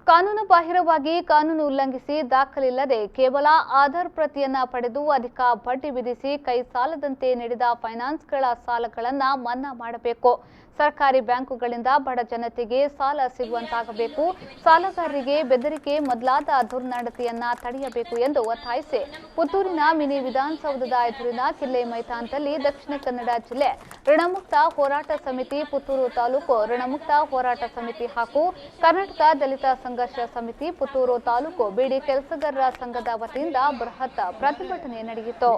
ಕಾನೂನು ಬಾಹಿರವಾಗಿ ಕಾನೂನು ಉಲ್ಲಂಘಿಸಿ ದಾಖಲಿಲ್ಲದೆ ಕೇವಲ ಆಧಾರ್ ಪ್ರತಿಯನ್ನ ಪಡೆದು ಅಧಿಕ ಬಡ್ಡಿ ವಿಧಿಸಿ ಕೈ ಸಾಲದಂತೆ ನೀಡಿದ ಫೈನಾನ್ಸ್ಗಳ ಸಾಲಗಳನ್ನು ಮನ್ನಾ ಮಾಡಬೇಕು. ಸರ್ಕಾರಿ ಬ್ಯಾಂಕುಗಳಿಂದ ಬಡ ಜನತೆಗೆ ಸಾಲ ಸಿಗುವಂತಾಗಬೇಕು. ಸಾಲಗಾರರಿಗೆ ಬೆದರಿಕೆ ಮೊದಲಾದ ದುರ್ನಡತೆಯನ್ನ ತಡೆಯಬೇಕು ಎಂದು ಒತ್ತಾಯಿಸಿ ಪುತ್ತೂರಿನ ಮಿನಿ ವಿಧಾನಸೌಧದ ಎದುರಿನ ಕಿಲ್ಲೆ ಮೈದಾನದಲ್ಲಿ ದಕ್ಷಿಣ ಕನ್ನಡ ಜಿಲ್ಲೆ ಋಣಮುಕ್ತ ಹೋರಾಟ ಸಮಿತಿ, ಪುತ್ತೂರು ತಾಲೂಕು ಋಣಮುಕ್ತ ಹೋರಾಟ ಸಮಿತಿ ಹಾಗೂ ಕರ್ನಾಟಕ ದಲಿತ ಸಂಘರ್ಷ ಸಮಿತಿ, ಪುತ್ತೂರು ತಾಲೂಕು ಬೀಡಿ ಕೆಲಸಗಾರರ ಸಂಘದ ವತಿಯಿಂದ ಬೃಹತ್ ಪ್ರತಿಭಟನೆ ನಡೆಯಿತು.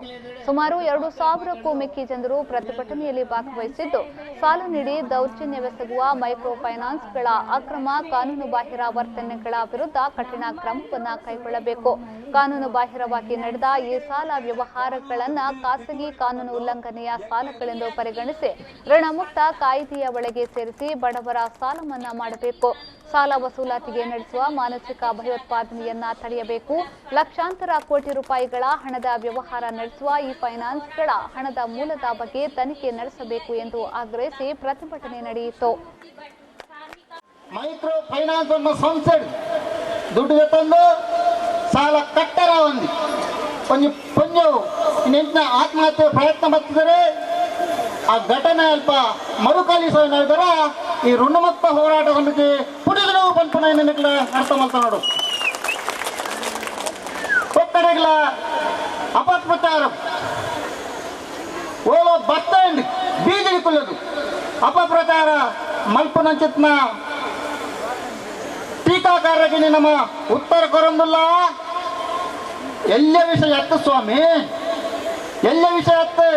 ಸುಮಾರು 2,000ಕ್ಕೂ ಮಿಕ್ಕಿ ಜನರು ಪ್ರತಿಭಟನೆಯಲ್ಲಿ ಭಾಗವಹಿಸಿದ್ದು, ಸಾಲ ನೀಡಿ ದೌರ್ಜನ್ಯವೆಸಗುವ ಮೈಕ್ರೋ ಫೈನಾನ್ಸ್ಗಳ ಅಕ್ರಮ ಕಾನೂನು ಬಾಹಿರ ವರ್ತನೆಗಳ ವಿರುದ್ಧ ಕಠಿಣ ಕ್ರಮವನ್ನು ಕೈಗೊಳ್ಳಬೇಕು. ಕಾನೂನು ಬಾಹಿರವಾಗಿ ನಡೆದ ಈ ಸಾಲ ವ್ಯವಹಾರಗಳನ್ನು ಖಾಸಗಿ ಕಾನೂನು ಉಲ್ಲಂಘನೆಯ ಸಾಲಗಳೆಂದು ಪರಿಗಣಿಸಿ ಋಣಮುಕ್ತ ಕಾಯ್ದೆಯ ಒಳಗೆ ಸೇರಿಸಿ ಬಡವರ ಸಾಲ ಮನ್ನಾ ಮಾಡಬೇಕು. ಸಾಲ ವಸೂಲಾತಿಗೆ ನಡೆಸುವ ಮಾನಸಿಕ ಭಯೋತ್ಪಾದನೆಯನ್ನ ತಡೆಯಬೇಕು. ಲಕ್ಷಾಂತರ ಕೋಟಿ ರೂಪಾಯಿಗಳ ಹಣದ ವ್ಯವಹಾರ ನಡೆಸುವ ಈ ಫೈನಾನ್ಸ್ಗಳ ಹಣದ ಮೂಲದ ಬಗ್ಗೆ ತನಿಖೆ ನಡೆಸಬೇಕು ಎಂದು ಆಗ್ರಹಿಸಿ ಪ್ರತಿಭಟನೆ ನಡೆಯಿತು. ಮೈಕ್ರೋ ಫೈನಾನ್ಸ್ ಅನ್ನು ಸಂಸ್ಥೆ ದುಡ್ಡು ತಂದು ಸಾಲ ಕಟ್ಟರ ನೆಂಟಿನ ಆತ್ಮಹತ್ಯೆ ಪ್ರಯತ್ನ ಬರ್ತಿದ್ದಾರೆ. ಆ ಘಟನೆ ಅಲ್ಪ ಮರುಕಳಿಸುವ ಈ ಋಣಮುಕ್ತ ಹೋರಾಟ ಸಮಿತಿ ಪುಡಿಗಳು ಪಂಪನ ಅರ್ಥ ಮಾಡ್ತಾ ನೋಡು. ಒತ್ತಡಗಳ ಅಪಪ್ರಚಾರ ಓಲೋ ಬತ್ತಂಡ್ ಬೀದಿಗೆ ತುಳಿಯೋದು ಅಪಪ್ರಚಾರ ಮಲ್ಪನಂಚಿತ್ನ ಟೀಕಾಕಾರರಿಗೆ ನಮ್ಮ ಉತ್ತರ ಕೊರಂದಿಲ್ಲ. ಎಲ್ಲ ವಿಷಯ ಎತ್ತು ಸ್ವಾಮಿ, ಎಲ್ಲ ವಿಷಯ ಎತ್ತು.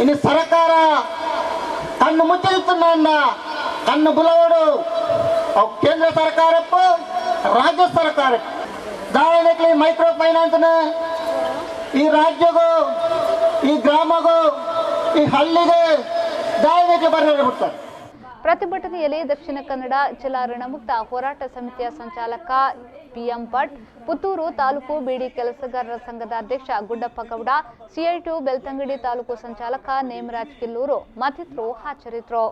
ಇನ್ನು ಸರ್ಕಾರ ಕಣ್ಣು ಮುಚ್ಚಲಿತ್ತನ್ನ ಕಣ್ಣು ಬುಲವಡು ಅವು ಕೇಂದ್ರ ಸರ್ಕಾರಕ್ಕೂ ರಾಜ್ಯ ಸರ್ಕಾರಕ್ಕೂ ದಾವಣಗೆರೆ ಮೈಕ್ರೋ ಫೈನಾನ್ಸ್ನ ಈ ರಾಜ್ಯಗೂ ಈ ಗ್ರಾಮಗೂ ಈ ಹಳ್ಳಿಗೆ ದಾವಣಗೆರೆ ಬರಬಿಡ್ತಾರೆ. ಪ್ರತಿಭಟನೆಯಲ್ಲಿ ದಕ್ಷಿಣ ಕನ್ನಡ ಜಿಲ್ಲಾ ಋಣಮುಕ್ತ ಹೋರಾಟ ಸಮಿತಿಯ ಸಂಚಾಲಕ PM ಭಟ್, ಪುತ್ತೂರು ತಾಲೂಕು ಬೀಡಿ ಕೆಲಸಗಾರರ ಸಂಘದ ಅಧ್ಯಕ್ಷ ಗುಡ್ಡಪ್ಪ ಗೌಡ, CI2 ಬೆಳ್ತಂಗಡಿ ತಾಲೂಕು ಸಂಚಾಲಕ ನೇಮರಾಜ್ ಕಿಲ್ಲೂರು ಮತ್ತಿತರರು ಹಾಜರಿದ್ದರು.